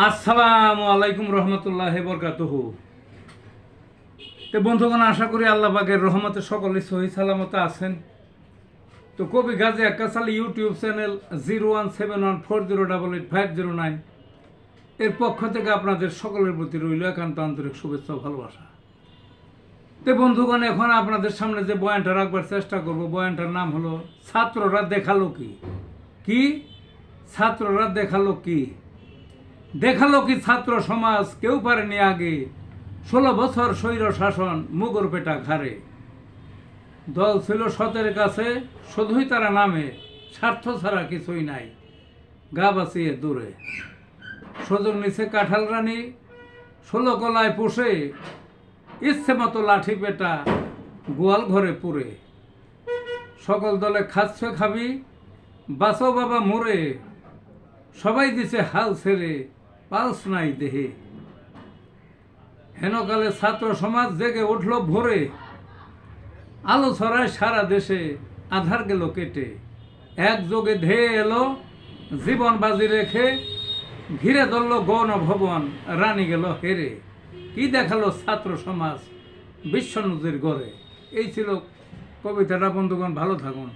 আসসালামু আলাইকুম রহমতুল্লাহ বরকাতুহু। তো বন্ধুগণ, আশা করি আল্লাহ পাকের রহমতে সকলে সহি সালামতে আছেন। তো কবি গাজী আক্কাস আলী ইউটিউব চ্যানেল 017140885009 এর পক্ষ থেকে আপনাদের সকলের প্রতি রইল একান্ত আন্তরিক শুভেচ্ছা ও ভালোবাসা। তো বন্ধুগণ, এখন আপনাদের সামনে যে বয়ানটা রাখবার চেষ্টা করব, বয়ানটার নাম হলো ছাত্ররা দেখালো কি। কি ছাত্ররা দেখালো কি? দেখালো কি ছাত্র সমাজ কেউ পারেনি আগে, 16 বছর স্বৈর শাসন মুগর পেটা ঘাড়ে। দল ছিল সতের কাছে, শুধুই তারা নামে, স্বার্থ ছাড়া কিছুই নাই, গা বাঁচিয়ে দূরে। সজর নিচে কাঁঠাল রানী, 16 কলায় পোষে, ইচ্ছে মতো লাঠি পেটা গোয়াল ঘরে পুরে। সকল দলে খাচ্ছে খাবি, বাঁচো বাবা মোরে, সবাই দিছে হাল ছেড়ে, পালস নাই দেহে। হেনকালে ছাত্র সমাজ জেগে উঠল ভোরে, আলো ছড়ায় সারা দেশে, আধার গেল কেটে। একযোগে ধেয়ে এলো জীবন বাজি রেখে, ঘিরে ধরল গণভবন, রানী গেল হেরে। কি দেখালো ছাত্র সমাজ বিশ্ব নজির গড়ে। এই ছিল কবিতাটা। বন্ধুগণ, ভালো থাকুন।